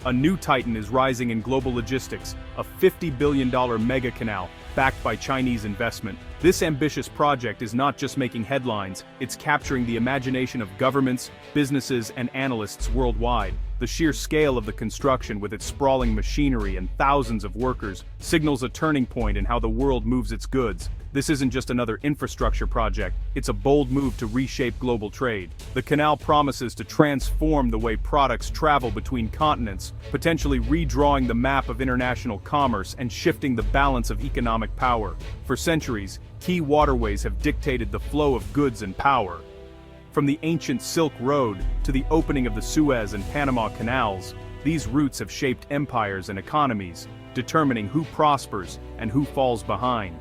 A new titan is rising in global logistics, a $50 billion mega canal, backed by Chinese investment. This ambitious project is not just making headlines, it's capturing the imagination of governments, businesses, and analysts worldwide. The sheer scale of the construction, with its sprawling machinery and thousands of workers, signals a turning point in how the world moves its goods. This isn't just another infrastructure project, it's a bold move to reshape global trade. The canal promises to transform the way products travel between continents, potentially redrawing the map of international commerce and shifting the balance of economic power. For centuries, key waterways have dictated the flow of goods and power. From the ancient Silk Road to the opening of the Suez and Panama Canals, these routes have shaped empires and economies, determining who prospers and who falls behind.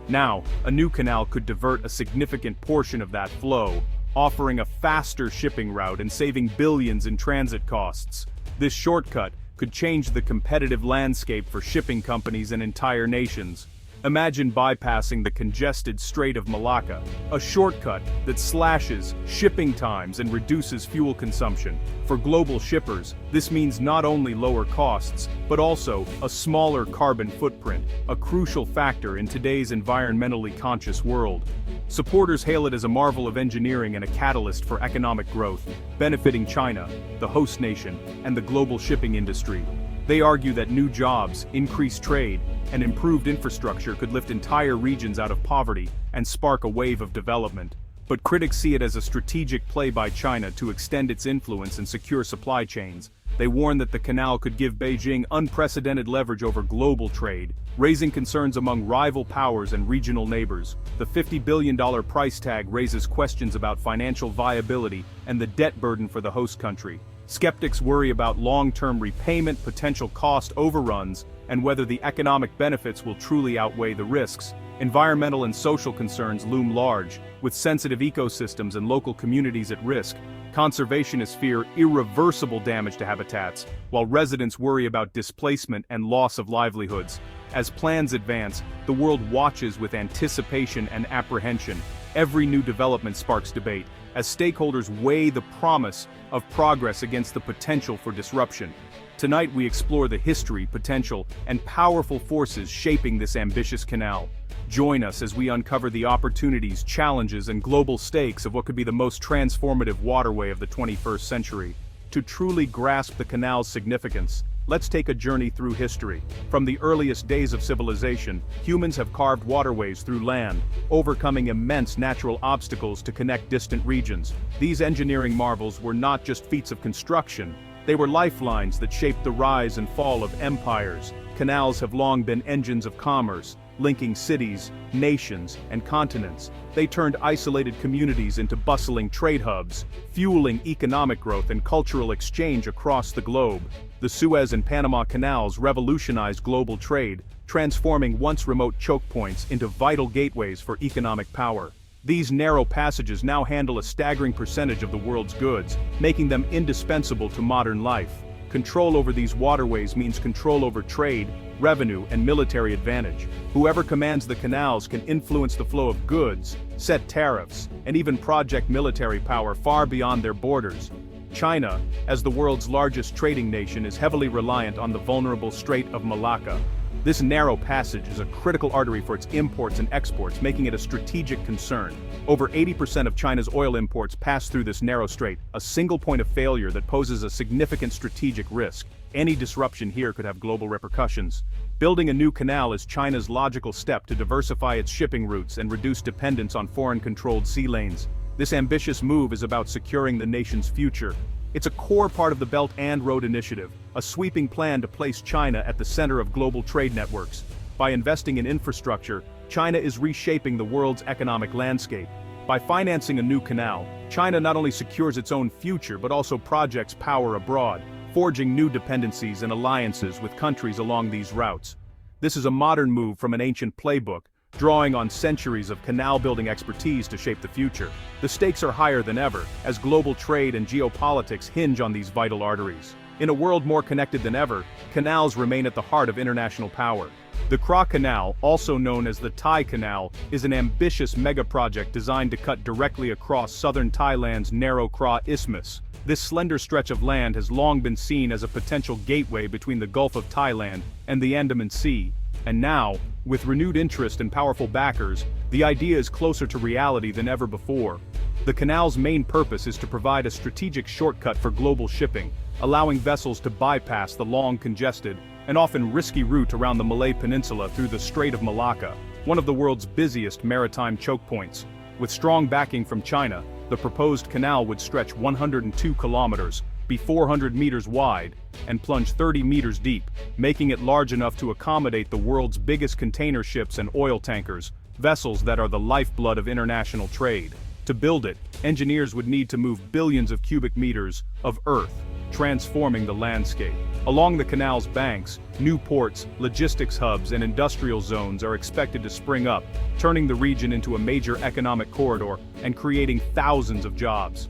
Now, a new canal could divert a significant portion of that flow, offering a faster shipping route and saving billions in transit costs. This shortcut could change the competitive landscape for shipping companies and entire nations. Imagine bypassing the congested Strait of Malacca, a shortcut that slashes shipping times and reduces fuel consumption. For global shippers, this means not only lower costs, but also a smaller carbon footprint, a crucial factor in today's environmentally conscious world. Supporters hail it as a marvel of engineering and a catalyst for economic growth, benefiting China, the host nation, and the global shipping industry. They argue that new jobs, increased trade, and improved infrastructure could lift entire regions out of poverty and spark a wave of development. But critics see it as a strategic play by China to extend its influence and secure supply chains. They warn that the canal could give Beijing unprecedented leverage over global trade, raising concerns among rival powers and regional neighbors. The $50 billion price tag raises questions about financial viability and the debt burden for the host country. Skeptics worry about long-term repayment, potential cost overruns, and whether the economic benefits will truly outweigh the risks. Environmental and social concerns loom large, with sensitive ecosystems and local communities at risk. Conservationists fear irreversible damage to habitats, while residents worry about displacement and loss of livelihoods. As plans advance, the world watches with anticipation and apprehension. Every new development sparks debate, as stakeholders weigh the promise of progress against the potential for disruption. Tonight we explore the history, potential, and powerful forces shaping this ambitious canal. Join us as we uncover the opportunities, challenges, and global stakes of what could be the most transformative waterway of the 21st century. To truly grasp the canal's significance, let's take a journey through history. From the earliest days of civilization, humans have carved waterways through land, overcoming immense natural obstacles to connect distant regions. These engineering marvels were not just feats of construction, they were lifelines that shaped the rise and fall of empires. Canals have long been engines of commerce, linking cities, nations, and continents. They turned isolated communities into bustling trade hubs, fueling economic growth and cultural exchange across the globe. The Suez and Panama Canals revolutionized global trade, transforming once remote choke points into vital gateways for economic power. These narrow passages now handle a staggering percentage of the world's goods, making them indispensable to modern life. Control over these waterways means control over trade, revenue, and military advantage. Whoever commands the canals can influence the flow of goods, set tariffs, and even project military power far beyond their borders. China, as the world's largest trading nation, is heavily reliant on the vulnerable Strait of Malacca. This narrow passage is a critical artery for its imports and exports, making it a strategic concern. Over 80% of China's oil imports pass through this narrow strait, a single point of failure that poses a significant strategic risk. Any disruption here could have global repercussions. Building a new canal is China's logical step to diversify its shipping routes and reduce dependence on foreign-controlled sea lanes. This ambitious move is about securing the nation's future. It's a core part of the Belt and Road Initiative, a sweeping plan to place China at the center of global trade networks. By investing in infrastructure, China is reshaping the world's economic landscape. By financing a new canal, China not only secures its own future but also projects power abroad, forging new dependencies and alliances with countries along these routes. This is a modern move from an ancient playbook, drawing on centuries of canal-building expertise to shape the future. The stakes are higher than ever, as global trade and geopolitics hinge on these vital arteries. In a world more connected than ever, canals remain at the heart of international power. The Kra Canal, also known as the Thai Canal, is an ambitious mega-project designed to cut directly across southern Thailand's narrow Kra Isthmus. This slender stretch of land has long been seen as a potential gateway between the Gulf of Thailand and the Andaman Sea. And now, with renewed interest and powerful backers, the idea is closer to reality than ever before. The canal's main purpose is to provide a strategic shortcut for global shipping, allowing vessels to bypass the long, congested, and often risky route around the Malay Peninsula through the Strait of Malacca, one of the world's busiest maritime choke points. With strong backing from China, the proposed canal would stretch 102 kilometers, be 400 meters wide, and plunge 30 meters deep, making it large enough to accommodate the world's biggest container ships and oil tankers, vessels that are the lifeblood of international trade. To build it, engineers would need to move billions of cubic meters of earth, transforming the landscape. Along the canal's banks, new ports, logistics hubs, and industrial zones are expected to spring up, turning the region into a major economic corridor and creating thousands of jobs.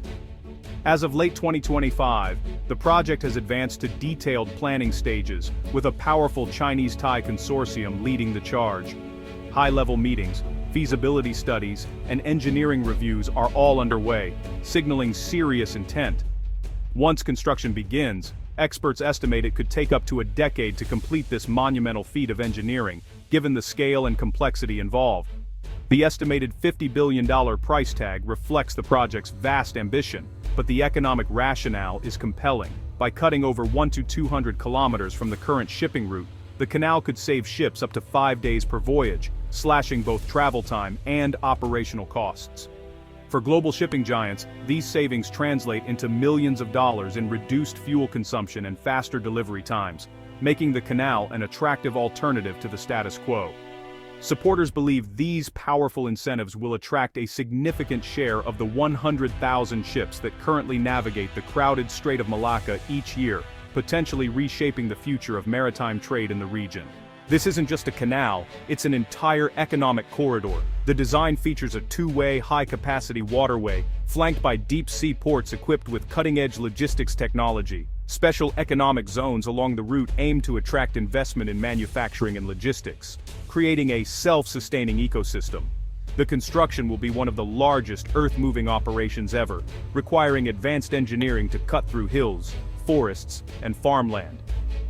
As of late 2025, the project has advanced to detailed planning stages, with a powerful Chinese-Thai consortium leading the charge. High-level meetings, feasibility studies, and engineering reviews are all underway, signaling serious intent. Once construction begins, experts estimate it could take up to a decade to complete this monumental feat of engineering, given the scale and complexity involved. The estimated $50 billion price tag reflects the project's vast ambition, but the economic rationale is compelling. By cutting over 100 to 200 kilometers from the current shipping route, the canal could save ships up to 5 days per voyage, slashing both travel time and operational costs. For global shipping giants, these savings translate into millions of dollars in reduced fuel consumption and faster delivery times, making the canal an attractive alternative to the status quo. Supporters believe these powerful incentives will attract a significant share of the 100,000 ships that currently navigate the crowded Strait of Malacca each year, potentially reshaping the future of maritime trade in the region. This isn't just a canal, it's an entire economic corridor. The design features a two-way, high-capacity waterway, flanked by deep-sea ports equipped with cutting-edge logistics technology. Special economic zones along the route aim to attract investment in manufacturing and logistics, creating a self-sustaining ecosystem. The construction will be one of the largest earth-moving operations ever, requiring advanced engineering to cut through hills, forests, and farmland.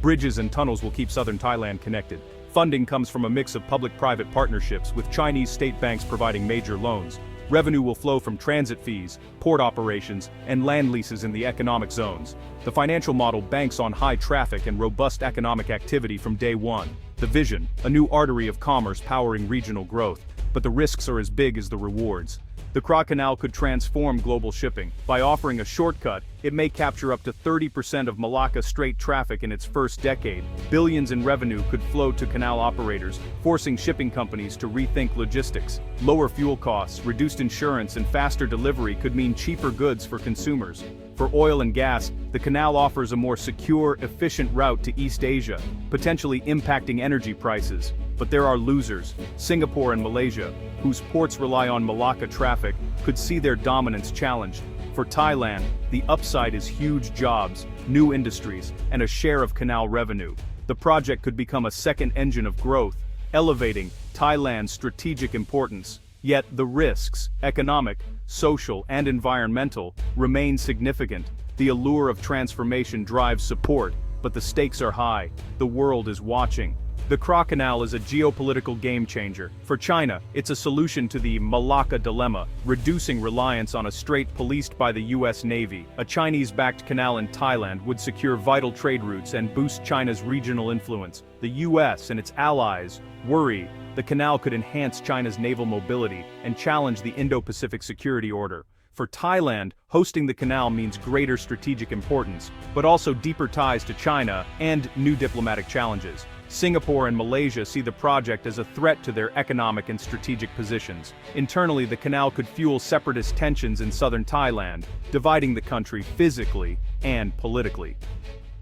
Bridges and tunnels will keep southern Thailand connected. Funding comes from a mix of public-private partnerships, with Chinese state banks providing major loans. Revenue will flow from transit fees, port operations, and land leases in the economic zones. The financial model banks on high traffic and robust economic activity from day one. The vision, a new artery of commerce powering regional growth, but the risks are as big as the rewards. The Kra Canal could transform global shipping. By offering a shortcut, it may capture up to 30% of Malacca Strait traffic in its first decade. Billions in revenue could flow to canal operators, forcing shipping companies to rethink logistics. Lower fuel costs, reduced insurance, and faster delivery could mean cheaper goods for consumers. For oil and gas, the canal offers a more secure, efficient route to East Asia, potentially impacting energy prices. But there are losers. Singapore and Malaysia, whose ports rely on Malacca traffic, could see their dominance challenged. For Thailand, the upside is huge jobs, new industries, and a share of canal revenue. The project could become a second engine of growth, elevating Thailand's strategic importance. Yet the risks, economic, social, and environmental, remain significant. The allure of transformation drives support, but the stakes are high. The world is watching. The Kra Canal is a geopolitical game-changer. For China, it's a solution to the Malacca dilemma, reducing reliance on a strait policed by the US Navy. A Chinese-backed canal in Thailand would secure vital trade routes and boost China's regional influence. The US and its allies worry the canal could enhance China's naval mobility and challenge the Indo-Pacific security order. For Thailand, hosting the canal means greater strategic importance, but also deeper ties to China and new diplomatic challenges. Singapore and Malaysia see the project as a threat to their economic and strategic positions. Internally, the canal could fuel separatist tensions in southern Thailand, dividing the country physically and politically.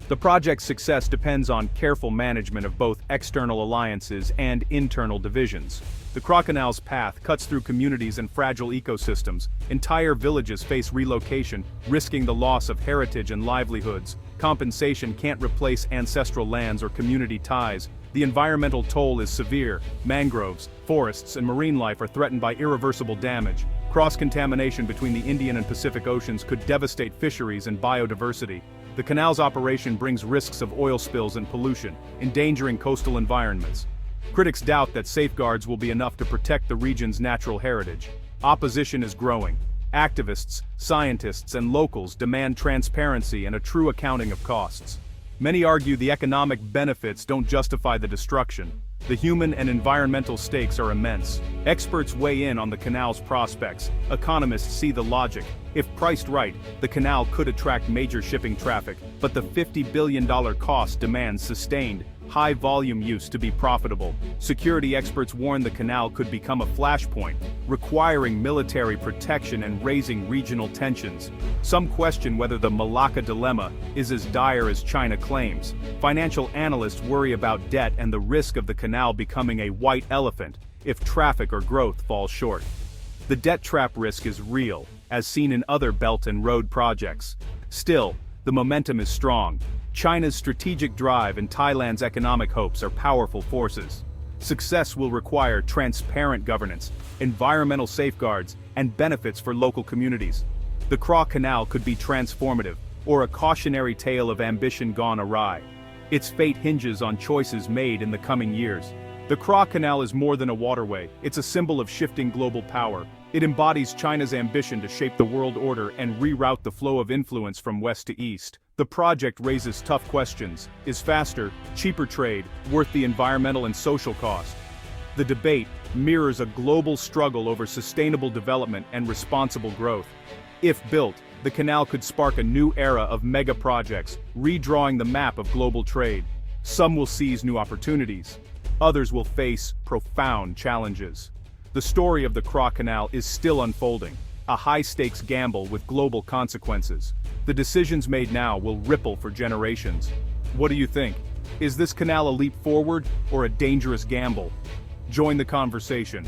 The project's success depends on careful management of both external alliances and internal divisions. The Kra Canal's path cuts through communities and fragile ecosystems. Entire villages face relocation, risking the loss of heritage and livelihoods. compensation can't replace ancestral lands or community ties. The environmental toll is severe. Mangroves, forests, and marine life are threatened by irreversible damage. Cross-contamination between the Indian and Pacific Oceans could devastate fisheries and biodiversity. The canal's operation brings risks of oil spills and pollution, endangering coastal environments. Critics doubt that safeguards will be enough to protect the region's natural heritage. Opposition is growing. Activists, scientists, and locals demand transparency and a true accounting of costs. Many argue the economic benefits don't justify the destruction. The human and environmental stakes are immense. Experts weigh in on the canal's prospects. Economists see the logic. If priced right, the canal could attract major shipping traffic, but the $50 billion cost demands sustained, high-volume use to be profitable. Security experts warn the canal could become a flashpoint, requiring military protection and raising regional tensions. Some question whether the Malacca dilemma is as dire as China claims. Financial analysts worry about debt and the risk of the canal becoming a white elephant if traffic or growth falls short. The debt trap risk is real, as seen in other Belt and Road projects. Still, the momentum is strong. China's strategic drive and Thailand's economic hopes are powerful forces. Success will require transparent governance, environmental safeguards, and benefits for local communities. The Kra Canal could be transformative, or a cautionary tale of ambition gone awry. Its fate hinges on choices made in the coming years. The Kra Canal is more than a waterway, it's a symbol of shifting global power. It embodies China's ambition to shape the world order and reroute the flow of influence from west to east. The project raises tough questions. Is faster, cheaper trade worth the environmental and social cost? The debate mirrors a global struggle over sustainable development and responsible growth. If built, the canal could spark a new era of mega projects, redrawing the map of global trade. Some will seize new opportunities. Others will face profound challenges. The story of the Kra Canal is still unfolding, a high-stakes gamble with global consequences. The decisions made now will ripple for generations. What do you think? Is this canal a leap forward or a dangerous gamble? Join the conversation.